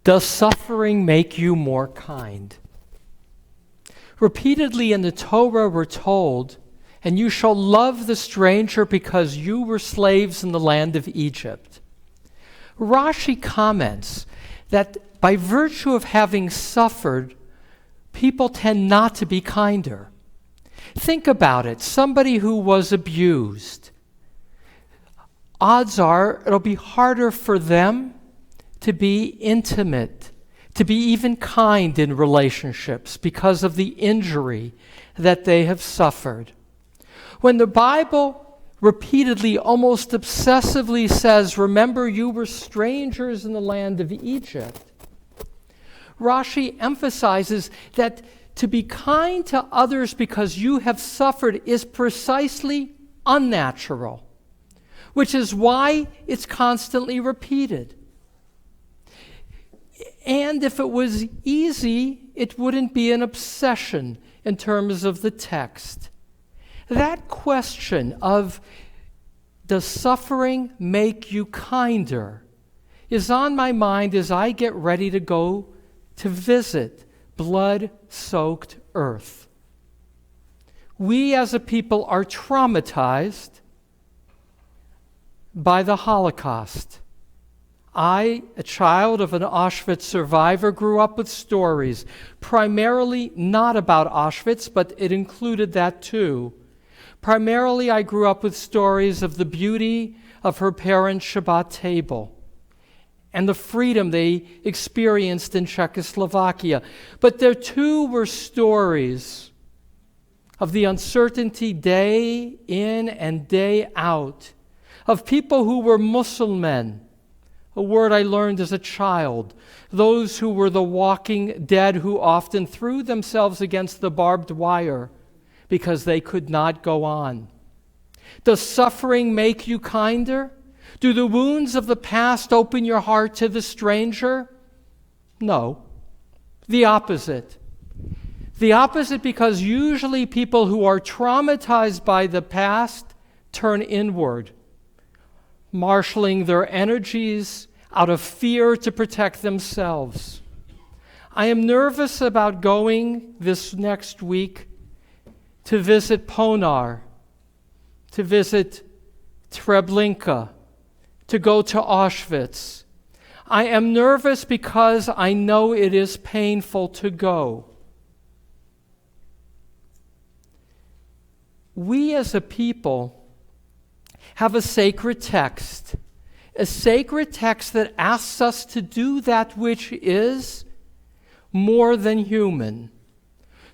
Does suffering make you more kind? Repeatedly in the Torah we're told, and you shall love the stranger because you were slaves in the land of Egypt. Rashi comments that by virtue of having suffered, people tend not to be kinder. Think about it. Somebody who was abused, odds are it'll be harder for them to be intimate, to be even kind in relationships because of the injury that they have suffered. When the Bible repeatedly, almost obsessively says, remember you were strangers in the land of Egypt, Rashi emphasizes that to be kind to others because you have suffered is precisely unnatural, which is why it's constantly repeated. And if it was easy, it wouldn't be an obsession in terms of the text. That question of, does suffering make you kinder, is on my mind as I get ready to go to visit blood-soaked earth. We as a people are traumatized by the Holocaust. I, a child of an Auschwitz survivor, grew up with stories, primarily not about Auschwitz, but it included that too. Primarily, I grew up with stories of the beauty of her parents' Shabbat table and the freedom they experienced in Czechoslovakia. But there too were stories of the uncertainty day in and day out, of people who were Muslim, a word I learned as a child, those who were the walking dead who often threw themselves against the barbed wire because they could not go on. Does suffering make you kinder? Do the wounds of the past open your heart to the stranger? No. The opposite. The opposite, because usually people who are traumatized by the past turn inward, marshaling their energies out of fear to protect themselves. I am nervous about going this next week to visit Ponar, to visit Treblinka, to go to Auschwitz. I am nervous because I know it is painful to go. We as a people have a sacred text that asks us to do that which is more than human,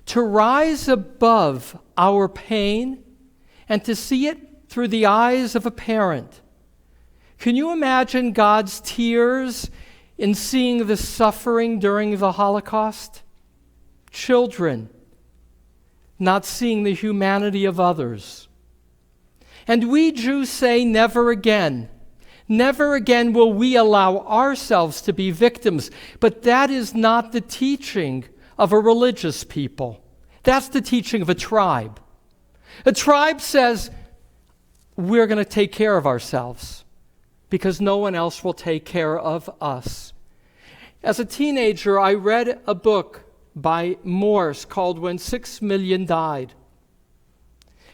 to rise above our pain and to see it through the eyes of a parent. Can you imagine God's tears in seeing the suffering during the Holocaust? Children not seeing the humanity of others. And we Jews say, never again. Never again will we allow ourselves to be victims. But that is not the teaching of a religious people. That's the teaching of a tribe. A tribe says, we're going to take care of ourselves because no one else will take care of us. As a teenager, I read a book by Morse called When 6 Million Died.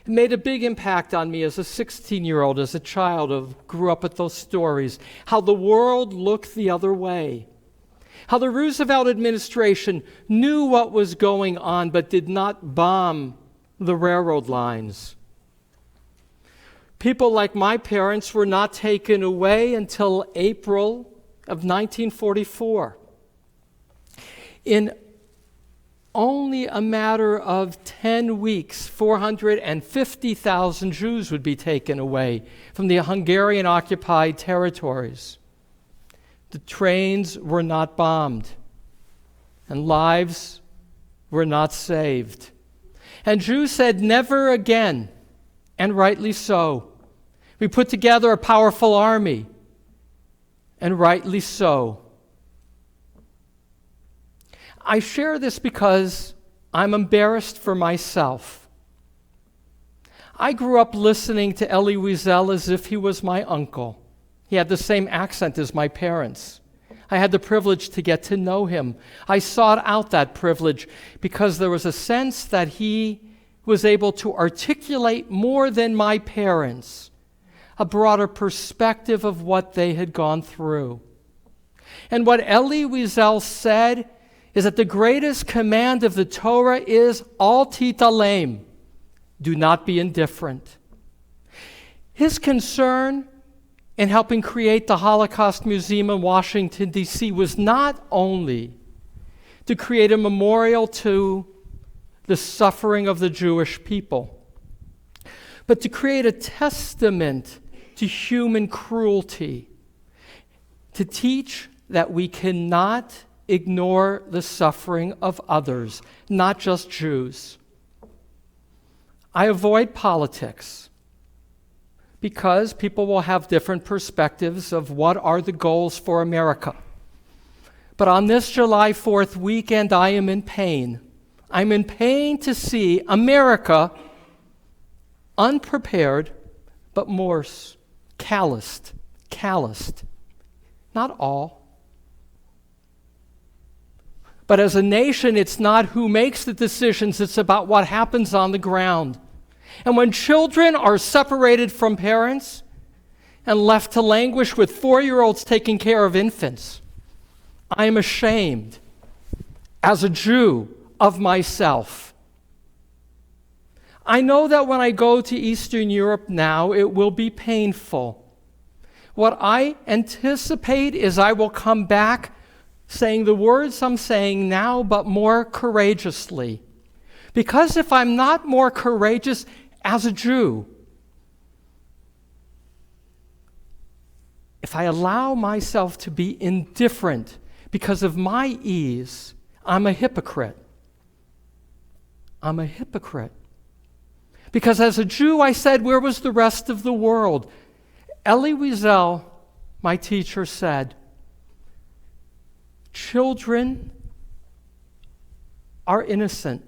It made a big impact on me as a 16-year-old, as a child who grew up with those stories, how the world looked the other way, how the Roosevelt administration knew what was going on but did not bomb the railroad lines. People like my parents were not taken away until April of 1944. In only a matter of 10 weeks, 450,000 Jews would be taken away from the Hungarian-occupied territories. The trains were not bombed, and lives were not saved. And Jews said, never again, and rightly so. We put together a powerful army, and rightly so. I share this because I'm embarrassed for myself. I grew up listening to Elie Wiesel as if he was my uncle. He had the same accent as my parents. I had the privilege to get to know him. I sought out that privilege because there was a sense that he was able to articulate more than my parents, a broader perspective of what they had gone through. And what Elie Wiesel said is that the greatest command of the Torah is al titalem, do not be indifferent. His concern in helping create the Holocaust Museum in Washington, D.C. was not only to create a memorial to the suffering of the Jewish people, but to create a testament to human cruelty, to teach that we cannot ignore the suffering of others, not just Jews. I avoid politics because people will have different perspectives of what are the goals for America. But on this July 4th weekend, I am in pain. I'm in pain to see America unprepared, but more calloused. Not all. But as a nation, it's not who makes the decisions, it's about what happens on the ground. And when children are separated from parents and left to languish with 4-year-olds taking care of infants, I am ashamed, as a Jew, of myself. I know that when I go to Eastern Europe now, it will be painful. What I anticipate is I will come back saying the words I'm saying now, but more courageously. Because if I'm not more courageous as a Jew, if I allow myself to be indifferent because of my ease, I'm a hypocrite. I'm a hypocrite. Because as a Jew, I said, where was the rest of the world? Elie Wiesel, my teacher, said, children are innocent.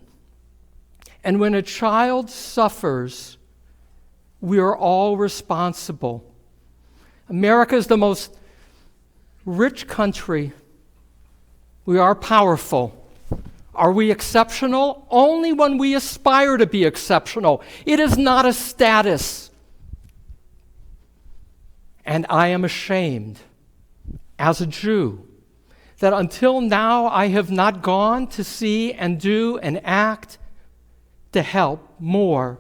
And when a child suffers, we are all responsible. America is the most rich country. We are powerful. Are we exceptional? Only when we aspire to be exceptional. It is not a status. And I am ashamed, as a Jew, that until now I have not gone to see and do and act to help more.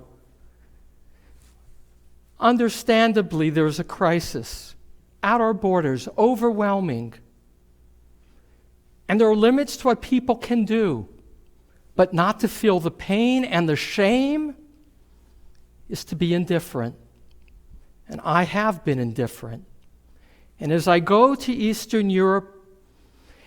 Understandably, there is a crisis at our borders, overwhelming. And there are limits to what people can do. But not to feel the pain and the shame is to be indifferent. And I have been indifferent. And as I go to Eastern Europe,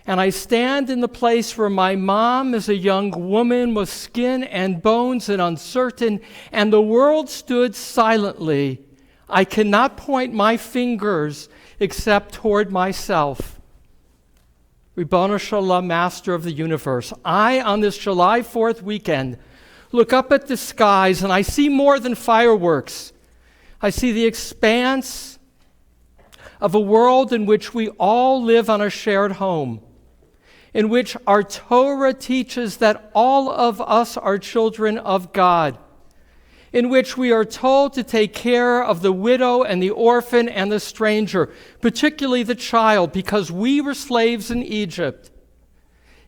and I stand in the place where my mom as a young woman was skin and bones and uncertain, and the world stood silently, I cannot point my fingers except toward myself. Ribono Shalom, Master of the universe, I, on this July 4th weekend, look up at the skies and I see more than fireworks. I see the expanse of a world in which we all live on a shared home, in which our Torah teaches that all of us are children of God, in which we are told to take care of the widow and the orphan and the stranger, particularly the child, because we were slaves in Egypt.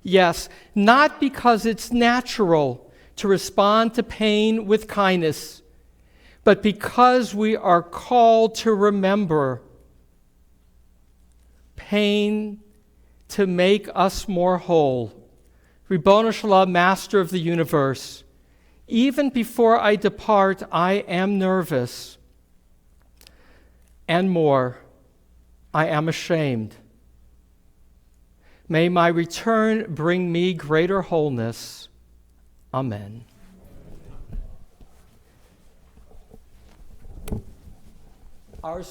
Yes, not because it's natural to respond to pain with kindness, but because we are called to remember pain to make us more whole. Ribono Shalom, Master of the universe, even before I depart, I am nervous. And more, I am ashamed. May my return bring me greater wholeness. Amen. Our